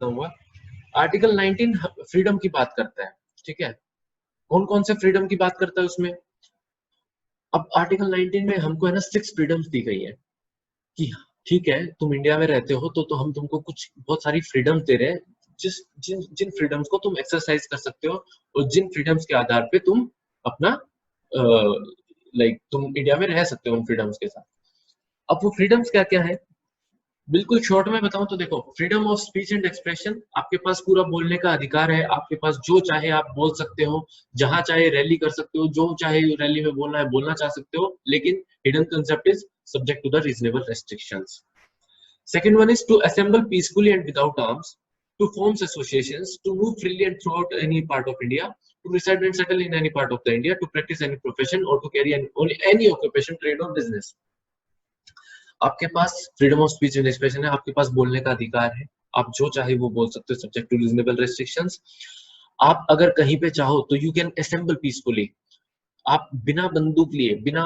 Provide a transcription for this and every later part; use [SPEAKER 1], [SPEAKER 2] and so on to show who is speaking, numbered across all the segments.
[SPEAKER 1] हुआ। Article 19 freedom की बात करता है, ठीक है। कौन कौन से फ्रीडम की बात करता है उसमें? अब आर्टिकल 19 में हमको है ना 6 फ्रीडम्स दी गई है कि ठीक है तुम इंडिया में रहते हो तो हम तुमको कुछ बहुत सारी फ्रीडम्स दे रहे हैं, जिस जिन जिन फ्रीडम्स को तुम एक्सरसाइज कर सकते हो और जिन फ्रीडम्स के आधार पे तुम अपना लाइक तुम इंडिया में रह सकते हो उन फ्रीडम्स के साथ। अब वो फ्रीडम्स क्या क्या है, बिल्कुल शॉर्ट में बताऊं तो देखो, freedom of speech and expression, आपके पास पूरा बोलने का अधिकार है, आपके पास जो चाहे आप बोल सकते हो, जहां चाहे रैली कर सकते हो, जो चाहे रैली में बोलना है बोलना चाह सकते हो, लेकिन hidden concept is subject to the reasonable restrictions. Second one is to assemble peacefully and without arms, to form associations, to move freely and throughout any part of India, to reside and settle in any part of the India, to practice any profession or to carry any occupation, trade or business. आपके पास freedom of speech and expression है, आपके पास बोलने का अधिकार है, आप जो चाहे वो बोल सकते हो सब्जेक्ट टू रीजनेबल रेस्ट्रिक्शंस। आप अगर कहीं पे चाहो तो यू कैन असेंबल पीसफुली, आप बिना बंदूक लिए, बिना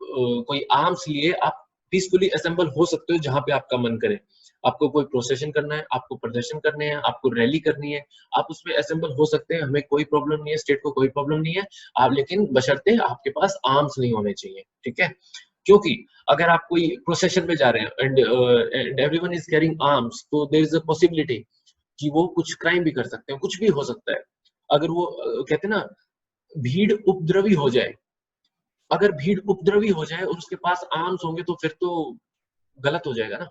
[SPEAKER 1] कोई आर्म्स लिए आप पीसफुली असेंबल हो सकते हो जहां पे आपका मन करे। आपको कोई प्रोसेशन करना है, आपको प्रदर्शन करने हैं, आपको रैली करनी है, आप उसमें असेंबल हो सकते हैं, हमें कोई प्रॉब्लम नहीं है, स्टेट को कोई प्रॉब्लम नहीं है। आप लेकिन बशर्ते आपके पास आर्म्स नहीं होने चाहिए, ठीक है। क्योंकि अगर आप कोई प्रोसेशन में जा रहे हैं and everyone is carrying arms, तो देयर इज अ पॉसिबिलिटी कि वो कुछ क्राइम भी कर सकते हैं, कुछ भी हो सकता है। अगर वो कहते हैं ना, भीड़ उपद्रवी हो जाए, अगर भीड़ उपद्रवी हो जाए और उसके पास आर्म्स होंगे तो फिर तो गलत हो जाएगा ना।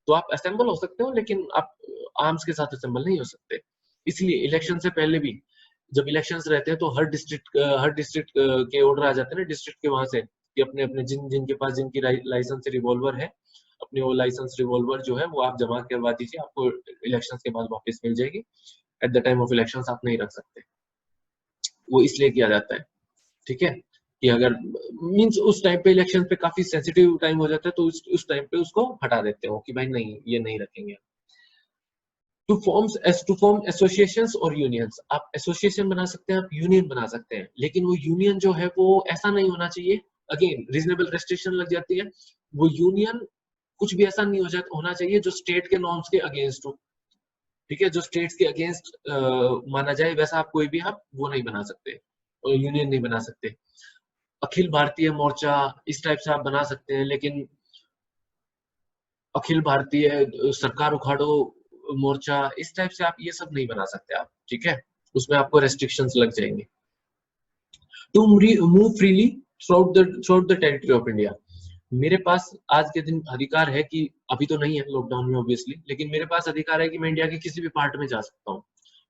[SPEAKER 1] तो आप असेंबल हो सकते हो लेकिन आप आर्म्स के साथ असेंबल नहीं हो सकते। इसलिए इलेक्शन से पहले भी जब इलेक्शंस रहते हैं तो हर डिस्ट्रिक्ट के ऑर्डर आ जाते हैं ना, डिस्ट्रिक्ट के वहां से कि अपने अपने जिनके पास जिनकी लाइसेंस रिवॉल्वर है, अपने वो लाइसेंस रिवॉल्वर जो है वो आप जमा करवा दीजिए, आपको इलेक्शन के बाद वापस मिल जाएगी। At the time of election आप नहीं रख सकते, वो इसलिए किया जाता है, ठीक है। कि अगर मींस उस टाइम पे इलेक्शन पे काफी सेंसिटिव टाइम हो जाता है तो उस टाइम पे उसको हटा देते हो कि भाई नहीं ये नहीं रखेंगे। टू फॉर्म एसोसिएशंस और यूनियंस, आप एसोसिएशन बना सकते हैं, आप यूनियन बना सकते हैं, लेकिन वो यूनियन जो है वो ऐसा नहीं होना चाहिए, अगेन रीजनेबल रेस्ट्रिक्शन लग जाती है। वो यूनियन कुछ भी ऐसा नहीं होना चाहिए जो स्टेट के नॉर्म्स के अगेंस्ट हो, ठीक है। जो स्टेट्स के अगेंस्ट माना जाए वैसा आप कोई भी आप वो नहीं बना सकते, यूनियन नहीं बना सकते। अखिल भारतीय मोर्चा इस टाइप से आप बना सकते हैं, लेकिन अखिल भारतीय सरकार उखाड़ो मोर्चा इस टाइप से आप ये सब नहीं बना सकते आप, ठीक है। उसमें आपको रेस्ट्रिक्शंस लग जाएंगे। To move freely throughout the territory of India, मेरे पास आज के दिन अधिकार है कि अभी तो नहीं है लॉकडाउन में ऑब्वियसली, लेकिन मेरे पास अधिकार है कि मैं इंडिया के किसी भी पार्ट में जा सकता हूँ।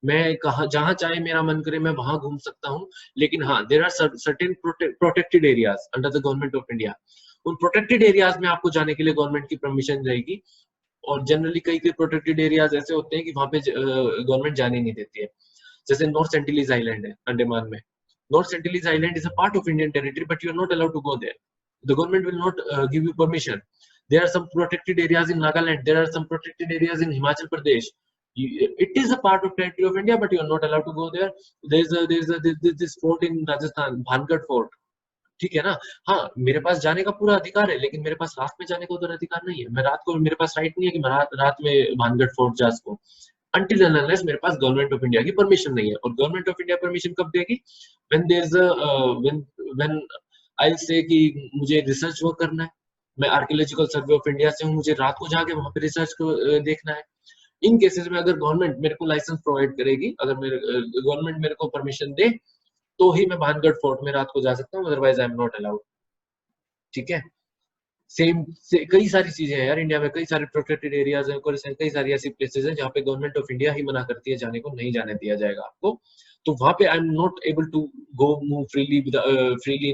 [SPEAKER 1] मैं कहा जहां चाहे मेरा मन करे मैं वहां घूम सकता हूँ। लेकिन हाँ, there are certain protected areas under the government of India. उन प्रोटेक्टेड एरियाज में आपको जाने के लिए गवर्नमेंट की परमिशन रहेगी। और जनरली कई कई प्रोटेक्टेड एरियाज ऐसे होते हैं कि वहां पे गवर्नमेंट जाने नहीं देती है। जैसे नॉर्थ सेंटिलीज आइलैंड है अंडमान में। North Sentinelese island is a part of Indian territory but you are not allowed to go there, the government will not give you permission. There are some protected areas in Nagaland, there are some protected areas in Himachal Pradesh. It is a part of territory of India but you are not allowed to go there. There's this fort in Rajasthan, Bhangarh fort, ठीक है ना। हाँ, मेरे पास जाने का पूरा अधिकार है, लेकिन मेरे पास रात में जाने का उधर अधिकार नहीं है। मैं रात को, मेरे पास राइट नहीं है कि मैं रात में भानगढ़ फोर्ट जा सकूं, until and unless मेरे पास गवर्नमेंट ऑफ इंडिया की परमिशन नहीं है। और गवर्नमेंट ऑफ इंडिया परमिशन कब देगी? when there's a when I'll say कि मुझे रिसर्च वर्क करना है, मैं आर्कियोलॉजिकल सर्वे ऑफ इंडिया से हूँ, मुझे रात को जाके वहां पे रिसर्च को देखना है। इन केसेस में अगर गवर्नमेंट मेरे को लाइसेंस प्रोवाइड करेगी, अगर मेरे गवर्नमेंट मेरे को परमिशन दे, तो ही मैं भानगढ़ फोर्ट में रात को जा सकता हूँ, otherwise I am not allowed, ठीक है। सेम से कई सारी चीजें हैं यार इंडिया में, कई सारे प्रोटेक्टेड एरियाज हैं, कई सारी ऐसी प्लेसेस हैं जहाँ पे गवर्नमेंट ऑफ इंडिया ही मना करती है जाने को, नहीं जाने दिया जाएगा आपको। तो वहां पे I am not able to go move freely freely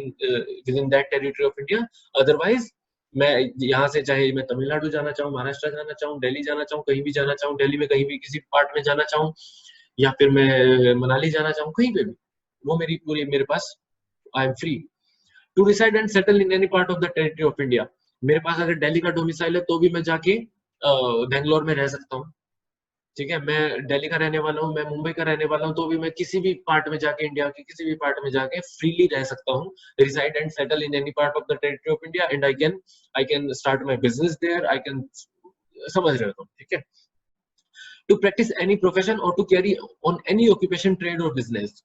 [SPEAKER 1] within that territory of India. Otherwise मैं यहाँ से चाहे मैं तमिलनाडु जाना चाहूँ, महाराष्ट्र जाना चाहूँ, दिल्ली जाना चाहूँ, कहीं भी जाना चाहूँ, दिल्ली में कहीं भी किसी पार्ट में जाना चाहूँ, या फिर मैं मनाली जाना चाहूँ, कहीं पे भी, वो मेरी पूरी मेरे पास, I am free to reside and settle in any part of the territory of India. मेरे पास अगर दिल्ली का डोमिसाइल है तो भी मैं जाके बेंगलोर में रह सकता हूँ, ठीक है। मैं दिल्ली का रहने वाला हूँ, मैं मुंबई का रहने वाला हूँ, तो भी मैं किसी भी पार्ट में जाके, इंडिया के किसी भी पार्ट में जाके फ्रीली रह सकता हूँ। Reside and settle in any part of the territory of India and I can start my business there, I can, समझ रहे हो तुम, ठीक है। टू प्रैक्टिस एनी प्रोफेशन और to carry on any occupation, trade और बिजनेस।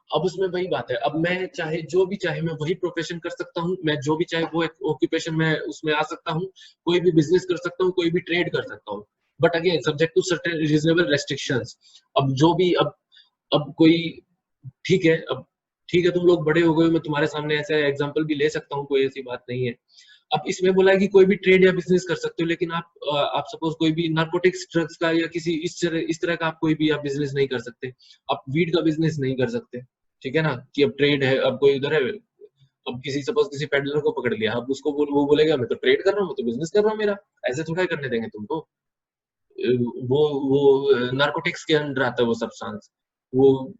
[SPEAKER 1] अब उसमें वही बात है, अब मैं चाहे जो भी चाहे मैं वही प्रोफेशन कर सकता हूँ, मैं जो भी चाहे वो ऑक्यूपेशन में उसमें आ सकता हूँ, कोई भी बिजनेस कर सकता हूँ, कोई भी ट्रेड कर सकता हूँ, but again subject to certain reasonable restrictions. अब जो भी अब कोई ठीक है, अब ठीक है तुम लोग बड़े हो गए, मैं तुम्हारे सामने ऐसा एग्जांपल भी ले सकता हूँ, कोई ऐसी बात नहीं है। अब इसमें बोला है कि कोई भी ट्रेड या बिजनेस कर सकते हो, लेकिन आप सपोज कोई भी नार्कोटिक्स ड्रग्स का या किसी इस तरह का आप कोई भी आप बिजनेस नहीं कर सकते, आप वीड का बिजनेस नहीं कर सकते, ठीक है ना, कि अब ट्रेड है, अब कोई उधर है, अब किसी सपोज किसी पेडलर को पकड़ लिया, अब उसको वो बोलेगा मैं तो ट्रेड कर रहा हूँ, मैं तो बिजनेस कर रहा हूँ मेरा, ऐसे थोड़ा करने देंगे तुमको। वो नार्कोटिक्स के अंडर आता है वो सब्सटेंस, वो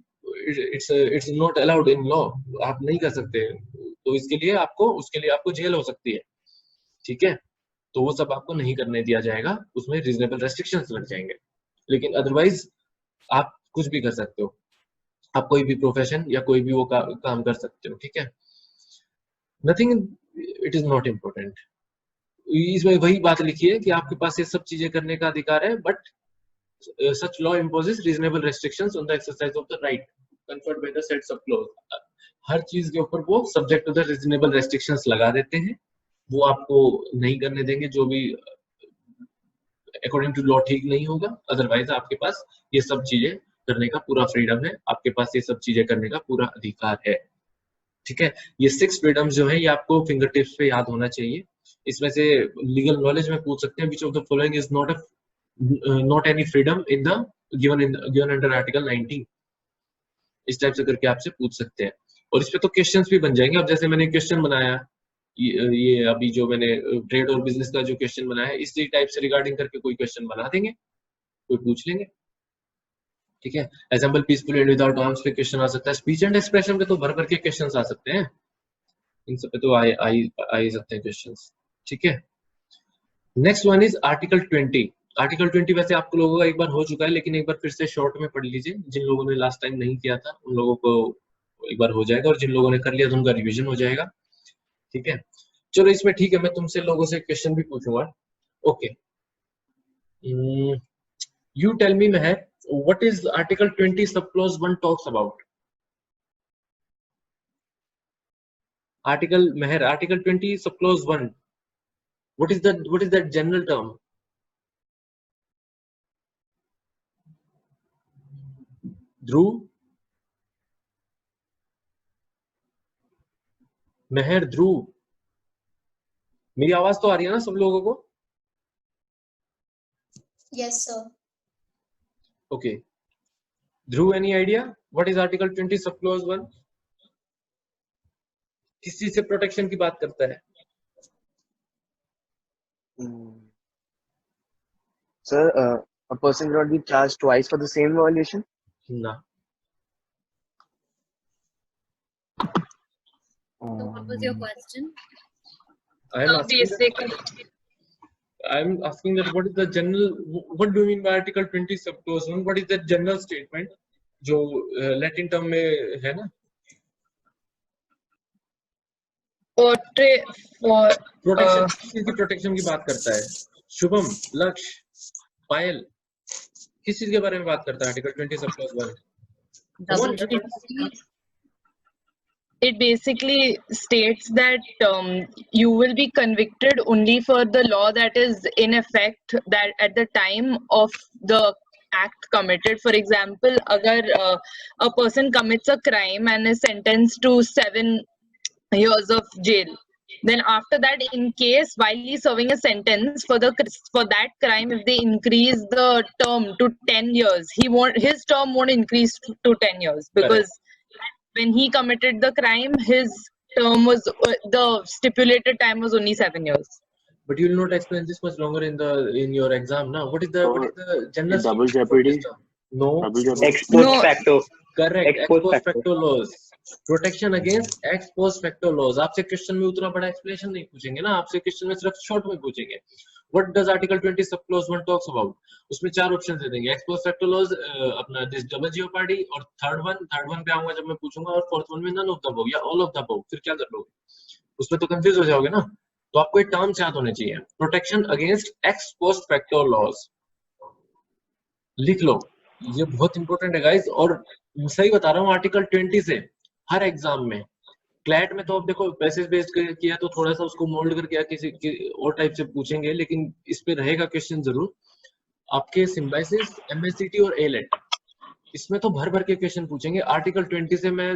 [SPEAKER 1] it's not allowed in law, आप नहीं कर सकते, तो उसके लिए आपको जेल हो सकती है, ठीक है, तो वो सब आपको नहीं करने दिया जाएगा, उसमें रीजनेबल रेस्ट्रिक्शंस लग जाएंगे, लेकिन अदरवाइज आप कुछ भी कर सकते हो, आप कोई भी प्रोफेशन या कोई भी वो काम कर सकते हो, ठीक है, nothing, it is not important. इसमें वही बात लिखी है कि आपके पास ये सब चीजें करने का अधिकार है, but such law imposes reasonable restrictions on the exercise of the right conferred by the said subclause। हर चीज के ऊपर वो subject to the reasonable restrictions लगा देते हैं, वो आपको नहीं करने देंगे जो भी अकॉर्डिंग टू लॉ ठीक नहीं होगा, अदरवाइज आपके पास ये सब चीजें करने का पूरा फ्रीडम है, आपके पास ये सब चीजें करने का पूरा अधिकार है, ठीक है। ये 6 फ्रीडम्स जो है ये आपको फिंगर टिप्स पे याद होना चाहिए। इसमें से लीगल नॉलेज में पूछ सकते हैं, which of the following is not any freedom in the given under article 19, इस टाइप से करके आपसे पूछ सकते हैं, और इस पे तो क्वेश्चंस भी बन जाएंगे। अब जैसे मैंने क्वेश्चन बनाया, ये अभी जो मैंने ट्रेड और बिजनेस का जो क्वेश्चन बनाया है, इसी टाइप से रिगार्डिंग करके कोई क्वेश्चन बना देंगे, कोई पूछ लेंगे, ठीक है। Example peaceful and without arms पे क्वेश्चन आ सकता है, स्पीच एंड एक्सप्रेशन पे तो भर भर के क्वेश्चंस आ सकते हैं, इन सब पे तो आ ही सकते हैं क्वेश्चंस, ठीक है। Next one is article 20। Article 20 वैसे आप लोगों का एक बार हो चुका है, लेकिन एक बार फिर से शॉर्ट में पढ़ लीजिए, जिन लोगों ने लास्ट टाइम नहीं किया था उन लोगों को एक बार हो जाएगा, और जिन लोगों ने कर लिया तो उनका रिवीजन हो जाएगा, ठीक है। चलो इसमें ठीक है, मैं तुमसे लोगों से क्वेश्चन भी पूछूंगा, okay. You tell me Mehar, what is article 20 sub clause 1 talks about? Article 20 sub clause 1, what is that general term? Dhruv, Mehar, Dhruv, मेरी आवाज तो आ रही है ना सब लोगों को?
[SPEAKER 2] Yes, sir.
[SPEAKER 1] Okay. Dhruv, any idea what is article 20 sub clause 1? किस चीज से प्रोटेक्शन की बात करता है?
[SPEAKER 3] Sir, a person cannot be charged twice for the same violation?
[SPEAKER 1] ना।
[SPEAKER 2] So what was your question?
[SPEAKER 1] I am asking that what is the general, what do you mean by article 20 sub clause 1? what is the general statement जो Latin term में है ना? Protection, किस चीज की protection की बात करता है? शुभम, लक्ष्य, पायल, किस चीज के बारे में बात करता है article 20 sub clause 1?
[SPEAKER 4] It basically states that you will be convicted only for the law that is in effect that at the time of the act committed. For example, agar a person commits a crime and is sentenced to 7 years of jail, then after that, in case while he's serving a sentence for that crime, if they increase the term to 10 years, his term won't increase to 10 years, because when he committed the crime, his term was the stipulated time was only 7 years.
[SPEAKER 1] But you will not explain this much longer in your exam now. What is the general
[SPEAKER 3] double jeopardy?
[SPEAKER 1] No.
[SPEAKER 3] Double jeopardy.
[SPEAKER 5] Ex post facto.
[SPEAKER 1] Correct. Ex post facto laws. Protection against ex post facto laws. आपसे question में उतना बड़ा explanation नहीं पूछेंगे ना, आपसे question में सिर्फ शॉर्ट में पूछेंगे। What does Article 20 sub clause 1 talks about? उसमें 4 ऑप्शन दे देंगे, ex post facto laws, अपना this double jeopardy, और थर्ड वन पे आऊंगा जब मैं पूछूंगा, और फोर्थ वन में none of the above या all of the above। फिर क्या कर लोगे? उसमें तो कंफ्यूज हो जाओगे ना। तो आपको एक टर्म याद होने चाहिए, protection against ex post facto laws. लिख लो, ये बहुत इंपॉर्टेंट है गाइस। और सही बता रहा हूँ, आर्टिकल 20 से हर एग्जाम में, क्लैट में तो अब देखो पैसेज बेस्ड किया तो थोड़ा सा उसको मोल्ड करके या किसी और टाइप से पूछेंगे, लेकिन इस पे रहेगा क्वेश्चन जरूर। आपके सिम्बाइसिस, एमएससीटी और एलेट, इसमें तो भर भर के क्वेश्चन पूछेंगे। आर्टिकल 20 से मैं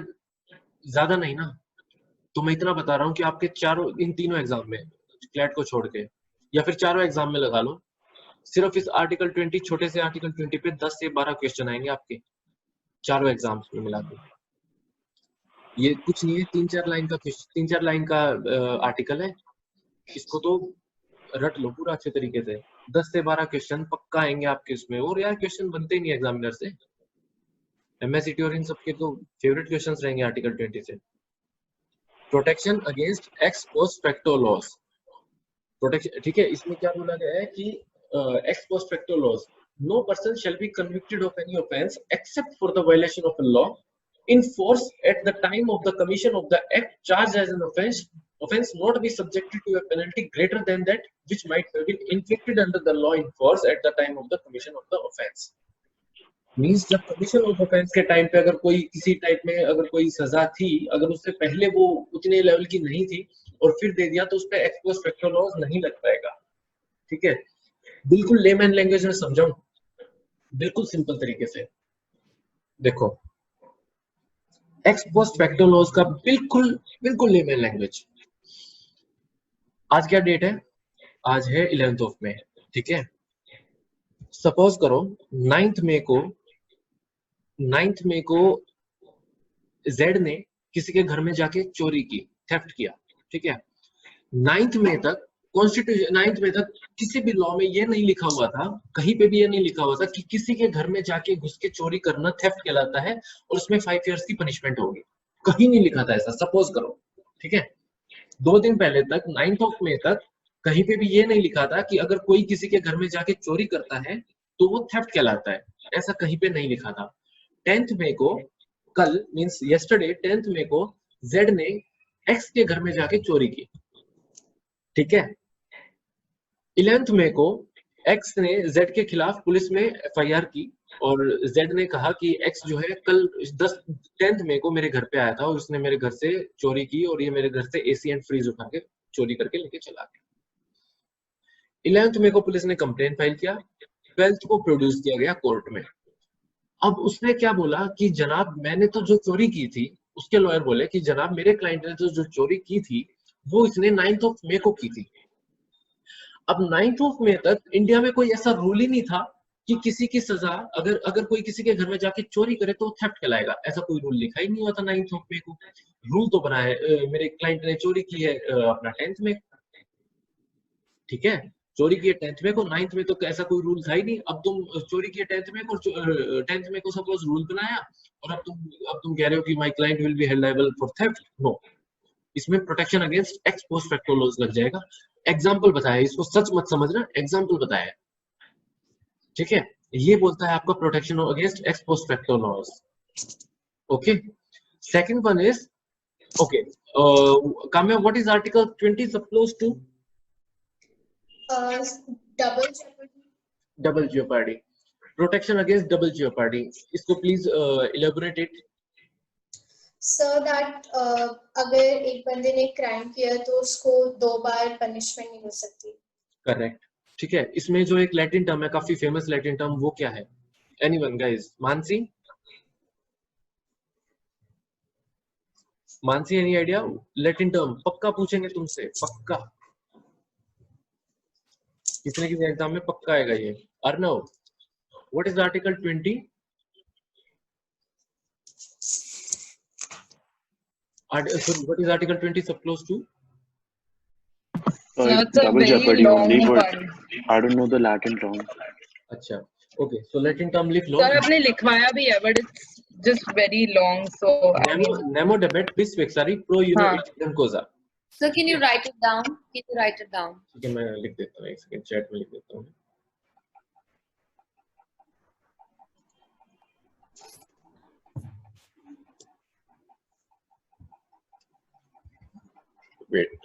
[SPEAKER 1] ज्यादा नहीं ना, तो मैं इतना बता रहा हूँ कि आपके चारों इन तीनों एग्जाम में, क्लैट को छोड़ के, या फिर चारों एग्जाम में लगा लो, सिर्फ इस आर्टिकल 20, छोटे से आर्टिकल 20 पे 10 से 12 क्वेश्चन आएंगे आपके चारों एग्जाम्स में मिला के। ये कुछ नहीं है, 3-4 लाइन का आर्टिकल है, इसको तो रट लो पूरा अच्छे तरीके से। 10 से 12 क्वेश्चन पक्का आएंगे आपके इसमें, और यार क्वेश्चन बनते ही नहीं एग्जामिनर से, एमएससीटी और इन सबके तो फेवरेट क्वेश्चंस रहेंगे आर्टिकल 20 से। Protection against ex post facto laws, protection, ठीक है, इसमें क्या बोला गया है कि ex post facto laws, no person shall be convicted of any offence except for the violation of a law in force at the time of the commission of the act charged as an offense not be subjected to a penalty greater than that which might have been inflicted under the law in force at the time of the commission of the offense। Means जब commission of offence के time पे अगर कोई किसी type में अगर कोई सजा थी, अगर उससे पहले वो उतने लेवल की नहीं थी और फिर दे दिया, तो उस पर एक्स पोस्ट फैक्टो लॉस नहीं लग पाएगा। ठीक है, बिल्कुल लेमैन लैंग्वेज में समझाऊं, बिल्कुल सिंपल तरीके से देखो, एक्स पोस्ट फैक्टो लॉज का बिल्कुल बिल्कुल लेमैन लैंग्वेज। आज क्या डेट है? आज है 11 मई। ठीक है, सपोज करो 9 मई को जेड ने किसी के घर में जाके चोरी की, थेफ्ट किया। ठीक है, 9 मई तक कॉन्स्टिट्यूशन, 9 मई तक किसी भी लॉ में ये नहीं लिखा हुआ था, कहीं पे भी ये नहीं लिखा हुआ था कि किसी के घर में जाके घुस के चोरी करना थेफ्ट कहलाता है और उसमें 5 इयर्स की पनिशमेंट होगी। कहीं नहीं लिखा था ऐसा, सपोज करो। ठीक है, 2 दिन पहले तक 9 मई तक कहीं पे भी ये नहीं लिखा था कि अगर कोई किसी के घर में जाके चोरी करता है तो वो थेफ्ट कहलाता है, ऐसा कहीं पे नहीं लिखा था। 10 मई को, कल मींस यस्टरडे 10 मई को जेड ने एक्स के घर में जाके चोरी की। ठीक है, 11 मई को एक्स ने जेड के खिलाफ पुलिस में एफआईआर की और जेड ने कहा कि एक्स जो है कल 10 मई को मेरे घर पे आया था और उसने मेरे घर से चोरी की और ये मेरे घर से एसी एंड फ्रीज उठा के चोरी करके लेके चला गया। 11 मई को पुलिस ने कंप्लेन फाइल किया, 12 को प्रोड्यूस किया गया कोर्ट में। अब उसने क्या बोला कि जनाब मैंने तो जो चोरी की थी, उसके लॉयर बोले कि जनाब मेरे क्लाइंट ने तो जो चोरी की थी वो इसने 9 मई को की थी। अब 9 मई तक इंडिया में कोई ऐसा रूल ही नहीं था कि किसी की सजा, अगर अगर कोई किसी के घर में जाके चोरी करे तो थेफ्ट कहलाएगा, ऐसा कोई रूल लिखा ही नहीं हुआ था 9 मई को। रूल तो बना है मेरे क्लाइंट ने चोरी की है अपना 10 मई। ठीक है, चोरी की है 10 मई को, 9 मई तो ऐसा कोई रूल था ही नहीं। अब तुम चोरी की है 10 मई को, 10 मई को सपोज रूल बनाया और अब तुम कह रहे हो कि my client will be held liable for theft. No, इसमें protection against ex post facto laws लग जाएगा। एग्जाम्पल बताया, इसको सच मत समझना, एग्जाम्पल बताया। ठीक है, ये बोलता है आपका protection against ex post facto laws. Okay, second one is, okay, Kamya, what is article 20 subclause two?
[SPEAKER 2] Double jeopardy.
[SPEAKER 1] Double jeopardy, protection against double jeopardy, इसको please elaborate it.
[SPEAKER 2] So that अगर एक बंदे ने क्राइम किया तो उसको 2 बार पनिशमेंट नहीं हो सकती।
[SPEAKER 1] करेक्ट। ठीक है, इसमें जो एक लैटिन टर्म है, काफी फेमस लैटिन टर्म, वो क्या है? Anyone guys? Mansi, Mansi any idea? Latin term पक्का पूछेंगे तुमसे, पक्का, किसी न किसी एग्जाम में पक्का आएगा ये। Arnav, what is article 20? Sorry, what is article 20 subclause 2?
[SPEAKER 4] That's a
[SPEAKER 3] Double
[SPEAKER 4] very
[SPEAKER 3] jeopardy
[SPEAKER 4] long
[SPEAKER 3] only, but
[SPEAKER 4] one.
[SPEAKER 3] I don't know the Latin term.
[SPEAKER 1] अच्छा, okay, so Latin term लिख लो।
[SPEAKER 4] सर आपने लिखवाया भी है, but it's just very long, so I mean,
[SPEAKER 1] Nemo debet bis vexari pro uno
[SPEAKER 4] हाँ.
[SPEAKER 1] ipsum causa।
[SPEAKER 2] So can you write it down? Can you write it down?
[SPEAKER 1] ठीक है, मैं लिख देता हूँ, एक सेकंड चैट में लिख देता हूँ। Wait,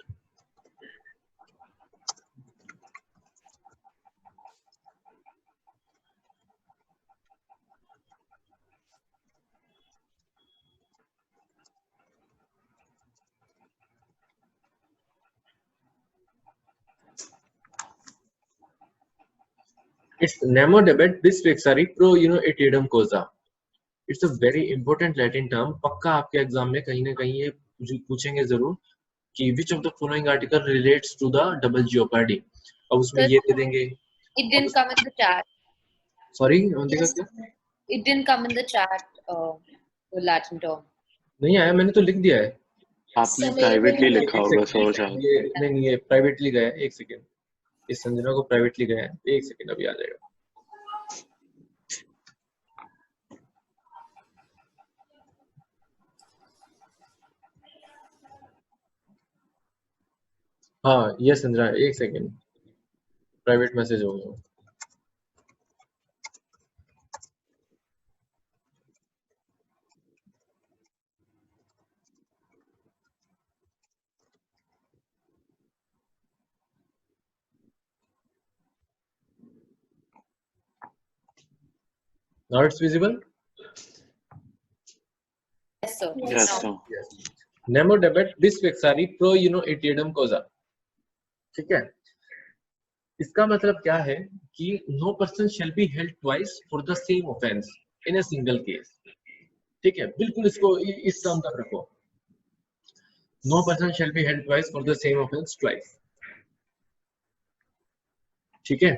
[SPEAKER 1] It's nemo debet bis vexari pro etidum causa. It's a very important Latin term. पक्का आपके एग्जाम में कहीं ना कहीं ये पूछेंगे जरूर कि which of the following article relates to the double jeopardy. अब उसमें ये दे देंगे.
[SPEAKER 5] It didn't come in the chat.
[SPEAKER 1] Sorry,
[SPEAKER 2] Yes.
[SPEAKER 5] It didn't come in the chat. The Latin term.
[SPEAKER 1] नहीं आया, मैंने तो लिख दिया है.
[SPEAKER 3] आपने
[SPEAKER 2] समय
[SPEAKER 3] प्राइवेटली
[SPEAKER 2] भी
[SPEAKER 3] लिखा होगा सोच
[SPEAKER 1] ये नहीं ये प्राइवेटली गया है. एक सेकेंड, इस संजना को प्राइवेटली गया है. एक सेकेंड अभी आ जाएगा. हाँ ये संजना, एक सेकेंड, प्राइवेट मैसेज हो गया. Now it's visible.
[SPEAKER 5] Yes, sir.
[SPEAKER 3] Yes,
[SPEAKER 5] Now.
[SPEAKER 3] sir.
[SPEAKER 1] Nemo debet bis vexari pro etidum causa. ठीक है, इसका मतलब क्या है कि no person shall be held twice for the same offense in a single case. ठीक है, बिल्कुल इसको इस टर्म तक रखो. No person shall be held twice for the same offense twice. ठीक है,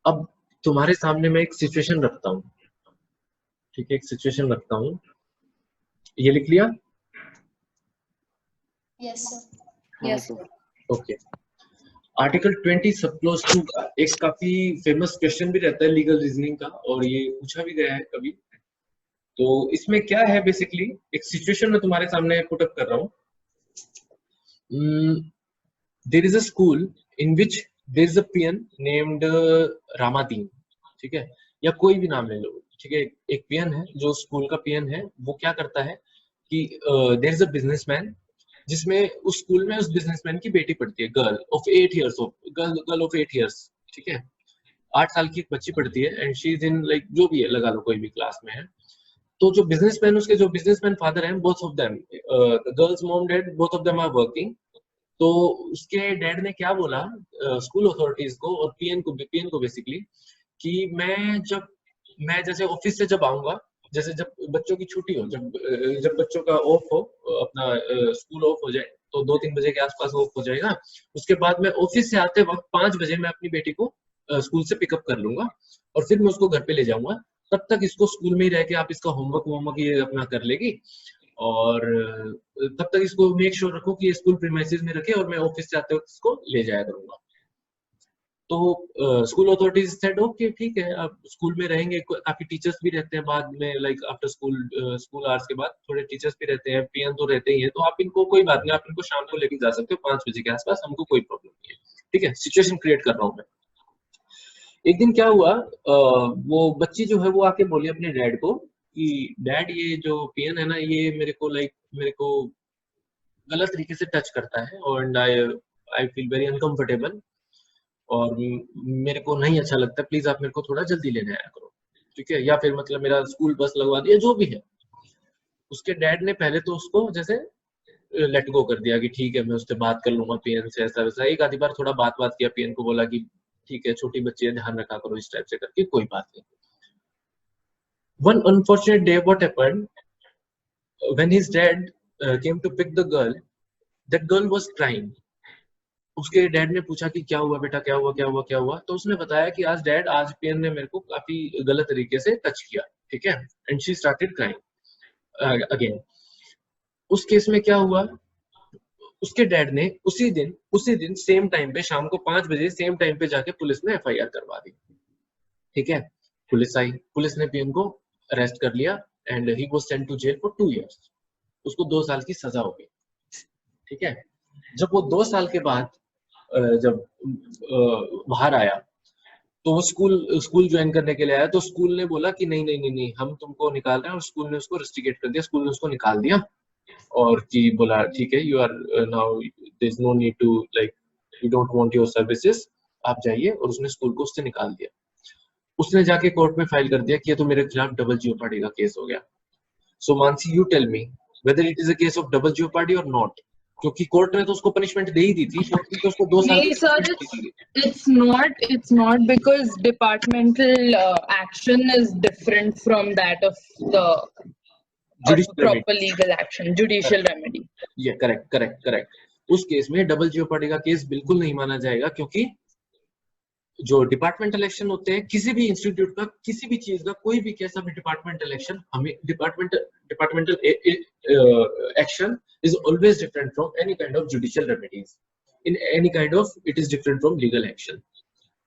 [SPEAKER 1] अब तुम्हारे सामने मैं एक सिचुएशन रखता हूँ. ठीक है, एक सिचुएशन रखता हूँ. ये लिख लिया?
[SPEAKER 2] Yes, sir.
[SPEAKER 5] Yes, sir.
[SPEAKER 1] Okay. Article 20 सब क्लोज 2 का एक काफी फेमस क्वेश्चन भी रहता है लीगल रीजनिंग का, और ये पूछा भी गया है कभी. तो इसमें क्या है, बेसिकली एक सिचुएशन मैं तुम्हारे सामने पुट अप कर रहा हूँ. There is a school in which there is a peon named Ramadin. ठीक है, या कोई भी नाम ले लो. ठीक है, एक पियन है जो स्कूल का पियन है. वो क्या करता है कि देयर इज अ बिजनेसमैन, जिसमें उस स्कूल में उस बिजनेसमैन की बेटी पढ़ती है, girl of 8 years of girl of 8 years. ठीक है, 8 साल की एक बच्ची पढ़ती है, and she is in like जो भी है लगा लो कोई भी क्लास में है. तो जो बिजनेसमैन, उसके जो बिजनेसमैन फादर हैं, both of them, girls mom dad, both of them are working. तो उसके डैड ने क्या बोला स्कूल अथॉरिटीज को और पीएन को बेसिकली, कि मैं जैसे ऑफिस से जब आऊंगा, जैसे जब बच्चों की छुट्टी हो, जब बच्चों का ऑफ हो, अपना स्कूल ऑफ हो जाए, तो 2-3 बजे के आसपास ऑफ हो जाएगा. उसके बाद मैं ऑफिस से आते वक्त 5 बजे मैं अपनी बेटी को स्कूल से पिकअप कर लूंगा, और फिर मैं उसको घर पे ले जाऊंगा. तब तक इसको स्कूल में ही रह के आप इसका होमवर्क ये अपना कर लेगी, और तब तक इसको मेक श्योर रखो कि ये स्कूल प्रीमाइसेस में रखे, और मैं ऑफिस से आते वक्त इसको ले जाया करूंगा. तो स्कूल अथॉरिटीज सेड ओके ठीक है, आप स्कूल में रहेंगे. काफी टीचर्स भी रहते हैं बाद में, लाइक आफ्टर स्कूल आवर्स के बाद थोड़े टीचर्स भी रहते हैं, पीएन तो रहते ही हैं. तो आप इनको कोई बात नहीं, आप इनको शाम को लेके जा सकते हो 5 बजे के आसपास, हमको कोई प्रॉब्लम नहीं है. ठीक है, सिचुएशन क्रिएट कर रहा हूँ मैं. एक दिन क्या हुआ, वो बच्ची जो है वो आके बोली अपने डैड को कि डैड ये जो पीएन है ना, ये मेरे को गलत तरीके से टच करता है, और आई फील वेरी अनकंफर्टेबल, और मेरे को नहीं अच्छा लगता. प्लीज आप मेरे को थोड़ा जल्दी लेने आया करो. ठीक है, या फिर मतलब मेरा स्कूल बस लगवा दिया, जो भी है. उसके डैड ने पहले तो उसको जैसे लेट गो कर दिया कि ठीक है मैं उससे बात कर लूंगा पीएन से, ऐसा वैसा. एक आधी बार थोड़ा बात किया, पीएन को बोला कि ठीक है छोटी बच्ची है, ध्यान रखा करो, इस टाइप से करके, कोई बात नहीं. One unfortunate day what happened, when his dad came to pick the girl, that girl was crying. उसके डैड ने पूछा कि क्या हुआ बेटा, क्या हुआ. तो उसने बताया कि आज पीएन ने मेरे को काफी गलत तरीके से टच किया. ठीक है, and she started crying again. उस केस में क्या हुआ, उसके डैड ने उसी दिन सेम टाइम पे, शाम को 5 बजे सेम टाइम पे जाके पुलिस में एफआईआर करवा दी. ठीक है, पुलिस आई, पुलिस ने पीएन को अरेस्ट कर लिया, and he was sent to jail for 2 years. उसको 2 साल की सजा हो गई. ठीक है, जब वो 2 साल के बाद जब बाहर आया, तो वो स्कूल ज्वाइन करने के लिए आया, तो स्कूल ने बोला कि नहीं हम तुमको निकाल रहे हैं, और स्कूल ने उसको रेस्ट्रिकेट कर दिया. स्कूल ने उसको निकाल दिया, और कि बोला ठीक है, you are now there is no need to like we don't want your services, आप जाइए. और उसने स्कूल को उससे निकाल दिया. उसने जाके कोर्ट में फाइल कर दिया कि ये तो मेरे खिलाफ डबल जियोपार्डी का केस हो गया. So Mansi, you tell me whether it is a case of double jeopardy or not. क्योंकि कोर्ट ने तो उसको पनिशमेंट दे ही दी थी, कोर्ट ने तो उसको 2 साल
[SPEAKER 4] नहीं sir, it's not because departmental action is different from that of the proper legal action, judicial remedy.
[SPEAKER 1] ये करेक्ट। उस केस में डबल जियोपार्डी का केस बिल्कुल नहीं माना जाएगा, क्योंकि जो डिपार्टमेंटल एक्शन होते हैं किसी भी इंस्टीट्यूट का, किसी भी चीज का, कोई भी कैसा भी डिपार्टमेंटल एक्शन, हमें departmental action is always different from any kind of judicial remedies, in any kind of it is different from legal action.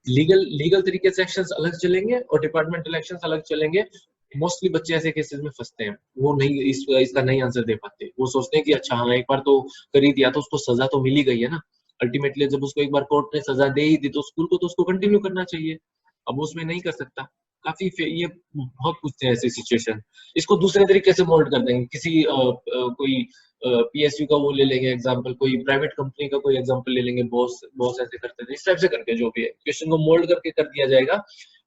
[SPEAKER 1] Legal तरीके से एक्शंस अलग चलेंगे और डिपार्टमेंटल एक्शंस अलग चलेंगे। मोस्टली बच्चे ऐसे केसेस में फंसते हैं, वो नहीं इसका नहीं आंसर दे पाते, वो सोचते हैं कि अच्छा हाँ एक बार तो कर ही दिया तो उसको सजा तो मिल ही गई है ना। अल्टीमेटली जब उसको एक बार कोर्ट ने सजा दे ही दी तो स्कूल को तो उसको कंटिन्यू करना चाहिए, अब उसमें नहीं कर सकता। काफी ये बहुत कुछ है ऐसी सिचुएशन। इसको दूसरे तरीके से मोल्ड कर देंगे, किसी कोई पीएसयू का वो ले लेंगे एग्जांपल, कोई प्राइवेट कंपनी का कोई एग्जांपल ले लेंगे, बॉस ऐसे करते थे, इस टाइप से करके जो भी है क्वेश्चन को मोल्ड करके कर दिया जाएगा।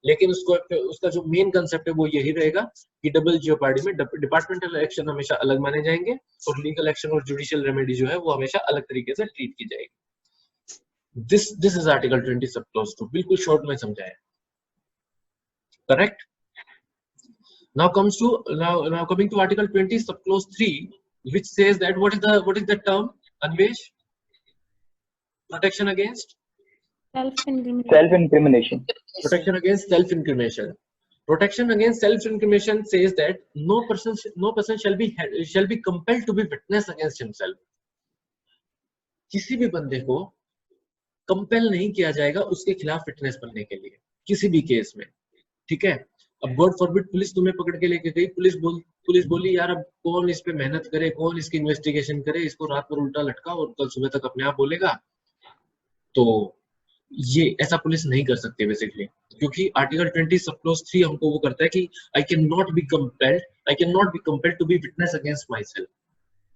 [SPEAKER 1] लेकिन उसका जो मेन कंसेप्ट है वो यही रहेगा कि डबल जियोपार्डी में डिपार्टमेंटल एक्शन हमेशा अलग माने जाएंगे और लीगल एक्शन और जुडिशियल रेमेडी जो है वो हमेशा अलग तरीके से ट्रीट की जाएगी। This is article 20 sub clause 2, बिल्कुल शॉर्ट में समझाया, correct. now coming to article 20 sub clause 3, which says that what is the term, Anvesh? Protection against
[SPEAKER 3] self-incrimination.
[SPEAKER 1] Protection against self-incrimination. Protection against self-incrimination says that no person shall be compelled to be witness against himself. किसी भी बंदे को compel नहीं किया जाएगा उसके खिलाफ witness बनने के लिए किसी भी केस में, ठीक है। अब गॉड फॉरबिड पुलिस तुम्हें पकड़ के लेके गई, पुलिस बोली यार अब कौन इस पे मेहनत करे, कौन इसकी इन्वेस्टिगेशन करे, इसको रात भर उल्टा लटका और कल सुबह तक अपने आप बोलेगा, तो ये ऐसा पुलिस नहीं कर सकती बेसिकली, क्योंकि आर्टिकल 20 सब क्लॉज 3 हमको वो करता है कि I can not be compelled to be witness against myself,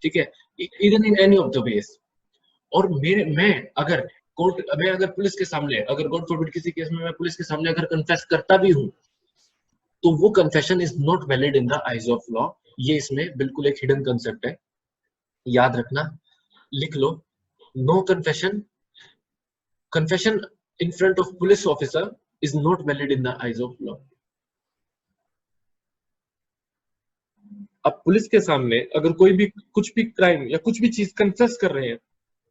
[SPEAKER 1] ठीक है, even in any of the ways. और मैं अगर पुलिस के सामने, अगर गॉड फॉरबिड किसी केस में मैं पुलिस के सामने अगर कन्फेस करता भी हूं, तो वो confession is not valid in the eyes of law. ये इसमें बिल्कुल एक हिडन कंसेप्ट है, याद रखना, लिख लो। No confession in front of police officer is not valid in the eyes of law. अब पुलिस के सामने अगर कोई भी कुछ भी क्राइम या कुछ भी चीज कन्फेस कर रहे हैं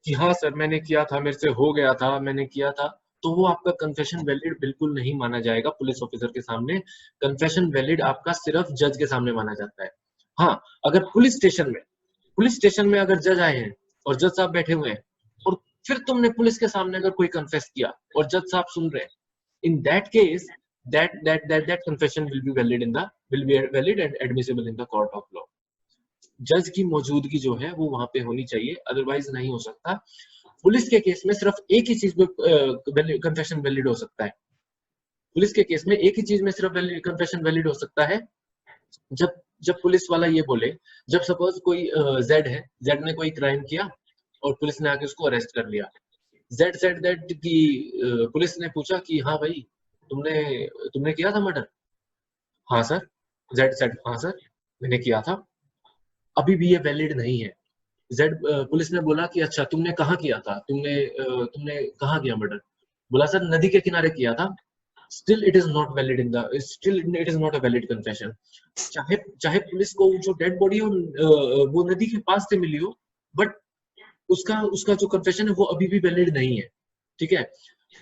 [SPEAKER 1] कि हाँ सर मैंने किया था, मेरे से हो गया था, मैंने किया था, तो वो आपका कन्फेशन वैलिड बिल्कुल नहीं माना जाएगा पुलिस ऑफिसर के सामने। कन्फेशन वैलिड आपका सिर्फ जज के सामने माना जाता है। हाँ, अगर पुलिस स्टेशन में अगर जज आए हैं और जज साहब बैठे हुए हैं और फिर तुमने पुलिस के सामने अगर कोई कन्फेस किया और जज साहब सुन रहे हैं, in that case that confession will be valid and admissible in the court of law. जज की मौजूदगी जो है वो वहां पे होनी चाहिए, अदरवाइज नहीं हो सकता। पुलिस के केस में सिर्फ एक ही चीज में कन्फेशन वैलिड हो सकता है। पुलिस के केस में एक ही चीज में सिर्फ कन्फेशन वैलिड हो सकता है जब पुलिस वाला ये बोले, जब सपोज कोई जेड ने कोई क्राइम किया और पुलिस ने आके उसको अरेस्ट कर लिया। जेड सेड दैट कि पुलिस ने पूछा कि हाँ भाई तुमने किया था मर्डर? हाँ सर। जेड सेड हाँ सर मैंने किया था। अभी भी ये वैलिड नहीं है। पुलिस ने बोला कि अच्छा तुमने कहाँ किया था, तुमने कहाँ किया मर्डर? बोला सर नदी के किनारे किया था। Still it is not a valid confession. चाहे पुलिस को जो डेड बॉडी हो वो नदी के पास से मिली हो, बट उसका जो कन्फेशन है वो अभी भी वैलिड नहीं है, ठीक है।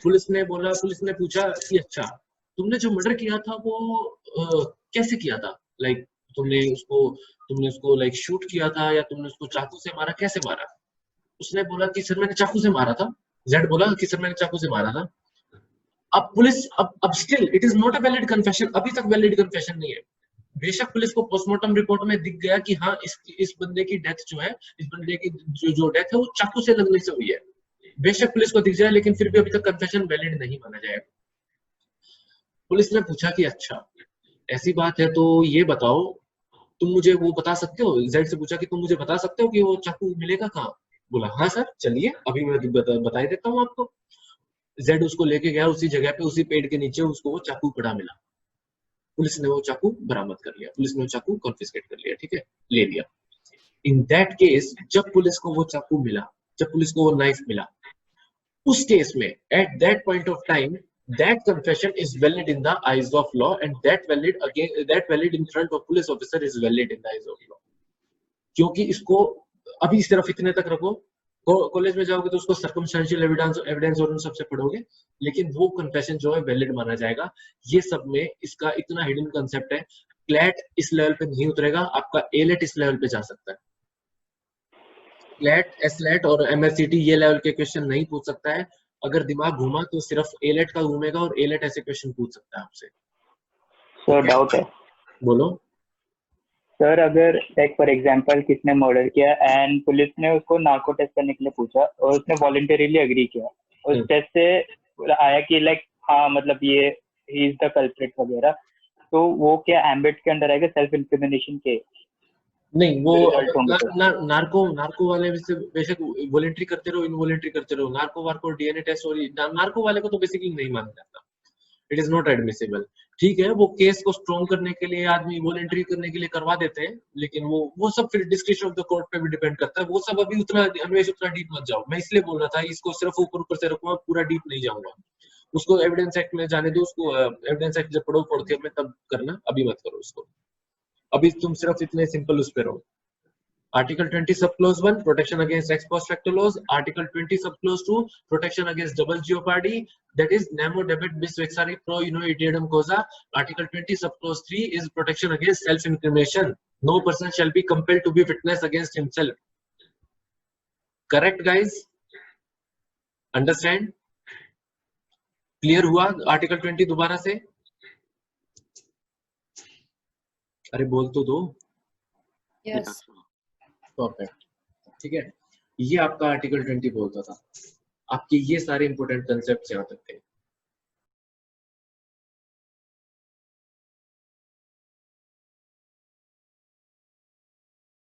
[SPEAKER 1] पुलिस ने पूछा कि अच्छा तुमने जो मर्डर किया था वो कैसे किया था, लाइक तुमने उसको लाइक शूट किया था या तुमने उसको चाकू से मारा, कैसे मारा? उसने बोला कि सर मैंने चाकू से मारा था। जेड बोला कि सर मैंने चाकू से मारा था। अब still it is not a valid confession, अभी तक वैलिड कन्फेशन नहीं है। बेशक पुलिस को पोस्टमार्टम रिपोर्ट में दिख गया कि हाँ इस बंदे की डेथ जो है, इस बंदे की जो डेथ है वो चाकू से लगने से हुई है, बेशक पुलिस को दिख जाए, लेकिन फिर भी अभी तक कन्फेशन वैलिड नहीं माना जाएगा। पुलिस ने पूछा कि अच्छा ऐसी बात है तो ये बताओ तुम मुझे वो बता सकते हो, जेड से पूछा कि तुम मुझे बता सकते हो कि वो चाकू मिलेगा कहाँ? बोला हाँ सर चलिए अभी मैं बता ही देता हूँ आपको। जेड उसको लेके गया, उसी जगह पे उसी पेड़ के नीचे उसको वो चाकू पड़ा मिला। पुलिस ने वो चाकू बरामद कर लिया, पुलिस ने वो चाकू कॉन्फिस्केट कर लिया, ठीक है, ले लिया। इन दैट केस जब पुलिस को वो चाकू मिला, जब पुलिस को वो नाइफ मिला, उस केस में at that point of time that confession is valid in the eyes of law and that valid in front of police officer is valid in the eyes of law. क्योंकि इसको अभी सिर्फ इतने तक रखो, कॉलेज में जाओगे तो उसको सर्कमस्टेंशियल एविडेंस और उन सबसे पढ़ोगे, लेकिन वो कन्फेशन जो है वैलिड माना जाएगा। ये सब में इसका इतना हिडन कंसेप्ट है। क्लैट इस लेवल पे नहीं उतरेगा, आपका एलेट इस लेवल पे जा सकता है। क्लैट, एसलेट और एमएससीटी ये लेवल के क्वेश्चन नहीं पूछ सकता है। अगर दिमाग घूमा तो सिर्फ एलेट का घूमेगा और एलेट ऐसे क्वेश्चन पूछ सकता है आपसे।
[SPEAKER 6] सर डाउट है,
[SPEAKER 1] बोलो।
[SPEAKER 6] सर अगर लाइक फॉर एग्जांपल किसने मर्डर किया एंड पुलिस ने उसको नार्को टेस्ट करने के लिए पूछा और उसने वॉलंटरीली एग्री किया, उस टेस्ट से आया कि लाइक हाँ मतलब ये ही इज द कल्प्रिट वगैरह, तो वो क्या एम्बिट के अंडर आएगा, सेल्फ इंक्रिमिनेशन के?
[SPEAKER 1] नहीं, वो नार्को वाले से बेशक वॉलंटरी करते रहो, इनवॉलंटरी करते रहो, नार्को वार्को डीएनए टेस्ट और नार्को वाले को तो बेसिकली नहीं माना जाता, इट इज नॉट एडमिसिबल। ठीक है, वो केस को स्ट्रॉन्ग करने के लिए आदमी वॉलंटरी करने के लिए करवा देते हैं, लेकिन वो सब फिर डिस्क्रिप्शन ऑफ द कोर्ट पे भी डिपेंड करता है। वो सब अभी उतना अन्वेष उतना डीप मत जाओ, मैं इसलिए बोल रहा था इसको सिर्फ ऊपर से रखूंगा, पूरा डीप नहीं जाऊंगा। उसको एविडेंस एक्ट में जाने दो, उसको एविडेंस एक्ट जब पढ़ के मैं तब करना, अभी मत करो उसको। अभी तुम सिर्फ इतने सिंपल उस पे रहो। Article 20 subclause 1 protection against ex post facto laws, Article 20 subclause 2 protection against double jeopardy, that is nemo debet bis vexari pro uno etiodum causa. Article 20 subclause 3 is protection against self incrimination, no person shall be compelled to be witness against himself. Correct guys? Understand? Clear हुआ Article 20 दोबारा से? अरे बोल तो दो।
[SPEAKER 5] Yes.
[SPEAKER 1] Perfect, ठीक है। ये आपका आर्टिकल 20 बोलता था, आपके ये सारे इंपोर्टेंट कंसेप्ट यहाँ तक थे।